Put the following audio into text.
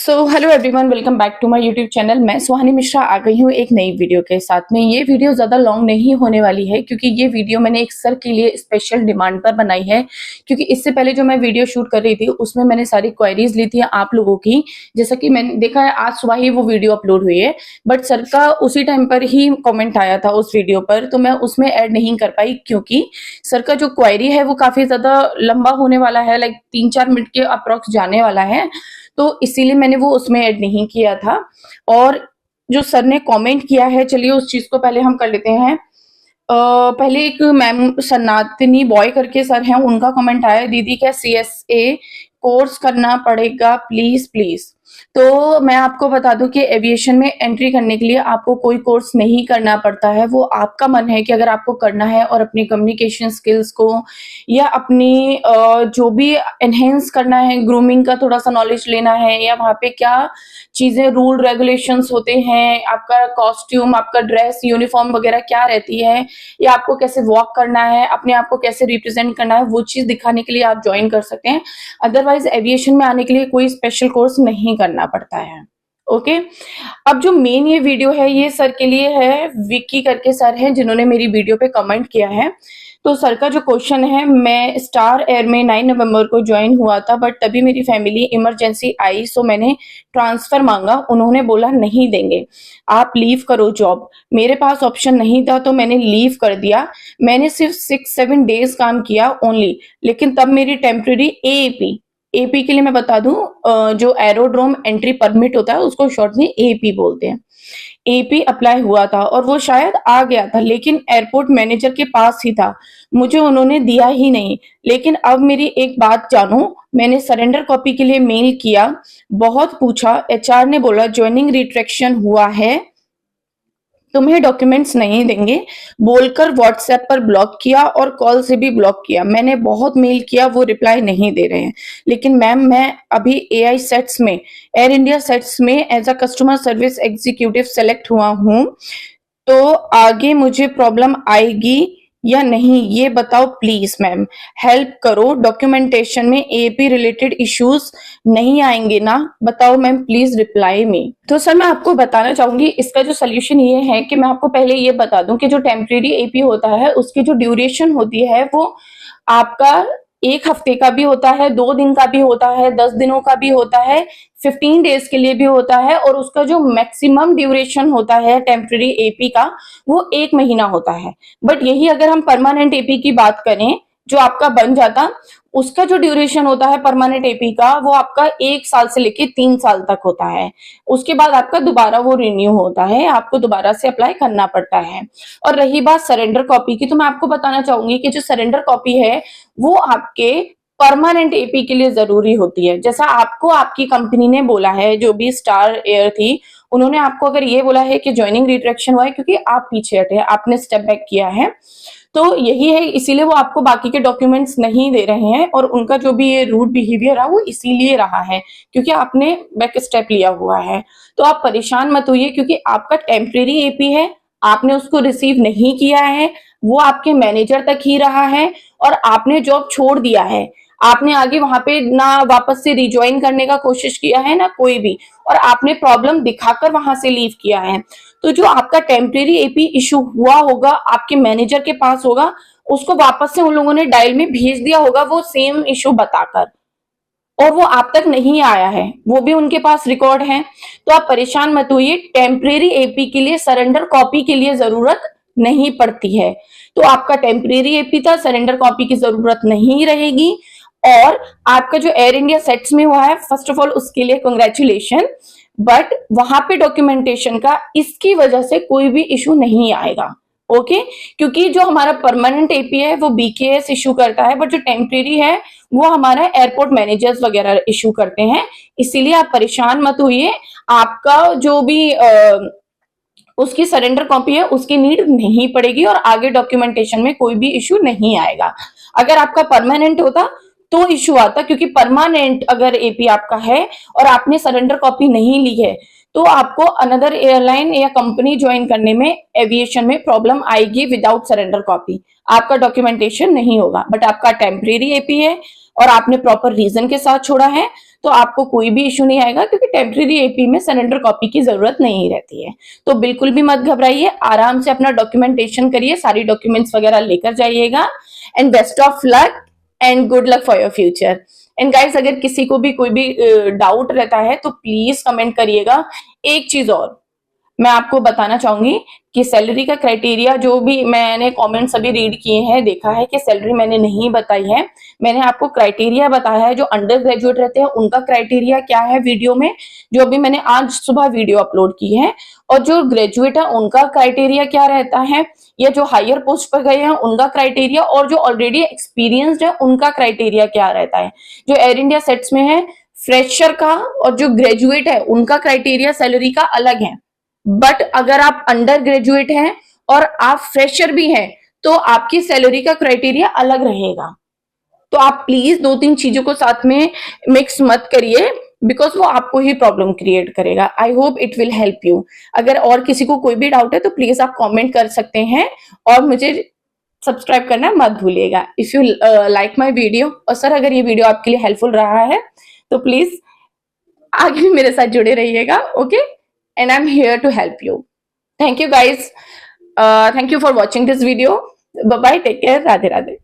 Hello everyone, welcome back to my YouTube channel. मैं सुहानी मिश्रा आ गई हूँ एक नई वीडियो के साथ में। ये वीडियो ज़्यादा लॉन्ग नहीं होने वाली है क्योंकि ये वीडियो मैंने एक सर के लिए स्पेशल डिमांड पर बनाई है। क्योंकि इससे पहले जो मैं वीडियो शूट कर रही थी उसमें मैंने सारी क्वेरीज ली थी आप लोगों की। जैसा कि मैंने देखा है आज सुबह ही वो वीडियो अपलोड हुई है, बट सर का उसी टाइम पर ही कॉमेंट आया था उस वीडियो पर, तो मैं उसमें ऐड नहीं कर पाई क्योंकि सर का जो क्वेरी है वो काफ़ी ज़्यादा लंबा होने वाला है, लाइक 3-4 मिनट के अप्रॉक्स जाने वाला है, तो इसीलिए मैंने वो उसमें ऐड नहीं किया था। और जो सर ने कमेंट किया है, चलिए उस चीज को पहले हम कर लेते हैं। पहले एक मैम सनातनी बॉय करके सर हैं, उनका कमेंट आया, दीदी क्या CSA कोर्स करना पड़ेगा प्लीज प्लीज। तो मैं आपको बता दूं कि एविएशन में एंट्री करने के लिए आपको कोई कोर्स नहीं करना पड़ता है। वो आपका मन है कि अगर आपको करना है और अपनी कम्युनिकेशन स्किल्स को या अपनी जो भी एनहेंस करना है, ग्रूमिंग का थोड़ा सा नॉलेज लेना है, या वहाँ पे क्या चीजें रूल रेगुलेशंस होते हैं, आपका कॉस्ट्यूम, आपका ड्रेस यूनिफॉर्म वगैरह क्या रहती है, या आपको कैसे वॉक करना है, अपने आप को कैसे रिप्रेजेंट करना है, वो चीज दिखाने के लिए आप ज्वाइन कर सकते हैं। अदरवाइज एविएशन में आने के लिए कोई स्पेशल कोर्स नहीं करना पड़ता है। ओके, अब जो मेन ये वीडियो है ये सर के लिए है, विक्की करके सर हैं जिन्होंने मेरी वीडियो पे कमेंट किया है। तो सर का जो क्वेश्चन है, मैं स्टार एयर में 9 नवंबर को ज्वाइन हुआ था, बट तभी मेरी फैमिली इमरजेंसी आई, सो मैंने ट्रांसफर मांगा, उन्होंने बोला नहीं देंगे, आप लीव करो जॉब। मेरे पास ऑप्शन नहीं था तो मैंने लीव कर दिया। मैंने सिर्फ 6-7 डेज काम किया ओनली, लेकिन तब मेरी टेम्पररी एपी के लिए मैं बता दूं, जो एरोड्रोम एंट्री परमिट होता है उसको शॉर्ट में एपी बोलते हैं, एपी अप्लाई हुआ था और वो शायद आ गया था, लेकिन एयरपोर्ट मैनेजर के पास ही था, मुझे उन्होंने दिया ही नहीं। लेकिन अब मेरी एक बात जानो, मैंने सरेंडर कॉपी के लिए मेल किया, बहुत पूछा, एचआर ने बोला ज्वाइनिंग रिट्रैक्शन हुआ है, तुम्हें डॉक्यूमेंट्स नहीं देंगे बोलकर व्हाट्सएप पर ब्लॉक किया और कॉल से भी ब्लॉक किया। मैंने बहुत मेल किया, वो रिप्लाई नहीं दे रहे हैं। लेकिन मैम मैं अभी एआई सेट्स में, एयर इंडिया सेट्स में as a customer service executive select हुआ हूँ, तो आगे मुझे प्रॉब्लम आएगी या नहीं ये बताओ प्लीज मैम, हेल्प करो। डॉक्यूमेंटेशन में एपी रिलेटेड इश्यूज नहीं आएंगे ना, बताओ मैम प्लीज रिप्लाई में। तो सर मैं आपको बताना चाहूंगी इसका जो सोल्यूशन ये है कि मैं आपको पहले ये बता दूं कि जो टेम्परेरी एपी होता है उसकी जो ड्यूरेशन होती है वो आपका 1 हफ्ते का भी होता है, 2 दिन का भी होता है, 10 दिनों का भी होता है, 15 डेज के लिए भी होता है, और उसका जो मैक्सिमम ड्यूरेशन होता है टेम्पररी एपी का वो 1 महीना होता है। बट यही अगर हम परमानेंट एपी की बात करें जो आपका बन जाता, उसका जो ड्यूरेशन होता है परमानेंट एपी का वो आपका 1 साल से लेके 3 साल तक होता है। उसके बाद आपका दोबारा वो रिन्यू होता है, आपको दोबारा से अप्लाई करना पड़ता है। और रही बात सरेंडर कॉपी की, तो मैं आपको बताना चाहूंगी कि जो सरेंडर कॉपी है वो आपके परमानेंट एपी के लिए जरूरी होती है। जैसा आपको आपकी कंपनी ने बोला है, जो भी स्टार एयर थी उन्होंने आपको अगर ये बोला है कि ज्वाइनिंग रिट्रैक्शन हुआ है क्योंकि आप पीछे हटे, आपने स्टेप बैक किया है, तो यही है, इसीलिए वो आपको बाकी के डॉक्यूमेंट्स नहीं दे रहे हैं। और उनका जो भी ये रूड बिहेवियर है वो इसीलिए रहा है क्योंकि आपने बैक स्टेप लिया हुआ है। तो आप परेशान मत होइए क्योंकि आपका टेम्परेरी एपी है, आपने उसको रिसीव नहीं किया है, वो आपके मैनेजर तक ही रहा है और आपने जॉब छोड़ दिया है। आपने आगे वहां पे ना वापस से रिज्वाइन करने का कोशिश किया है ना कोई भी, और आपने प्रॉब्लम दिखाकर वहां से लीव किया है। तो जो आपका टेम्परेरी एपी इशू हुआ होगा आपके मैनेजर के पास होगा, उसको वापस से उन लोगों ने डायल में भेज दिया होगा वो सेम इशू बताकर, और वो आप तक नहीं आया है, वो भी उनके पास रिकॉर्ड है। तो आप परेशान मत होइए, टेम्परेरी एपी के लिए सरेंडर कॉपी के लिए जरूरत नहीं पड़ती है। तो आपका टेम्परेरी एपी था, सरेंडर कॉपी की जरूरत नहीं रहेगी। और आपका जो एयर इंडिया सेट्स में हुआ है, फर्स्ट ऑफ ऑल उसके लिए कांग्रेचुलेशन, बट वहां पे डॉक्यूमेंटेशन का इसकी वजह से कोई भी इशू नहीं आएगा। ओके, क्योंकि जो हमारा परमानेंट एपी है वो बीकेएस इशू करता है, बट जो टेम्परेरी है वो हमारा एयरपोर्ट मैनेजर्स वगैरह इशू करते हैं। इसीलिए आप परेशान मत होइए, आपका जो भी उसकी सरेंडर कॉपी है उसकी नीड नहीं पड़ेगी और आगे डॉक्यूमेंटेशन में कोई भी इशू नहीं आएगा। अगर आपका परमानेंट होता तो इशू आता, क्योंकि परमानेंट अगर एपी आपका है और आपने सरेंडर कॉपी नहीं ली है तो आपको अनदर एयरलाइन या कंपनी ज्वाइन करने में एविएशन में प्रॉब्लम आएगी विदाउट सरेंडर कॉपी, आपका डॉक्यूमेंटेशन नहीं होगा। बट आपका टेम्परेरी एपी है और आपने प्रॉपर रीजन के साथ छोड़ा है तो आपको कोई भी इश्यू नहीं आएगा, क्योंकि टेम्परेरी एपी में सरेंडर कॉपी की जरूरत नहीं रहती है। तो बिल्कुल भी मत घबराइए, आराम से अपना डॉक्यूमेंटेशन करिए, सारी डॉक्यूमेंट्स वगैरह लेकर जाइएगा। And best of luck and good luck for your future. And guys, अगर किसी को भी कोई भी डाउट रहता है तो प्लीज कमेंट करिएगा। एक चीज और मैं आपको बताना चाहूंगी कि सैलरी का क्राइटेरिया, जो भी मैंने कमेंट्स अभी रीड किए हैं, देखा है कि सैलरी मैंने नहीं बताई है। मैंने आपको क्राइटेरिया बताया है, जो अंडर ग्रेजुएट रहते हैं उनका क्राइटेरिया क्या है वीडियो में, जो अभी मैंने आज सुबह वीडियो अपलोड की है। और जो ग्रेजुएट है उनका क्राइटेरिया क्या रहता है, या जो हायर पोस्ट पर गए हैं उनका क्राइटेरिया, और जो ऑलरेडी एक्सपीरियंस्ड है उनका क्राइटेरिया क्या रहता है। जो एयर इंडिया सेट्स में है, फ्रेशर का और जो ग्रेजुएट है उनका क्राइटेरिया सैलरी का अलग है। बट अगर आप अंडर ग्रेजुएट हैं और आप फ्रेशर भी हैं तो आपकी सैलरी का क्राइटेरिया अलग रहेगा। तो आप प्लीज 2-3 चीजों को साथ में मिक्स मत करिए, बिकॉज वो आपको ही प्रॉब्लम क्रिएट करेगा। I hope it will help you. अगर और किसी को कोई भी डाउट है तो प्लीज आप कमेंट कर सकते हैं, और मुझे सब्सक्राइब करना मत भूलिएगा if you like my video. और सर, अगर ये वीडियो आपके लिए हेल्पफुल रहा है तो प्लीज आगे भी मेरे साथ जुड़े रहिएगा। Okay, and I'm here to help you. Thank you guys. Thank you for watching this video. Bye bye. Take care. Radhe Radhe.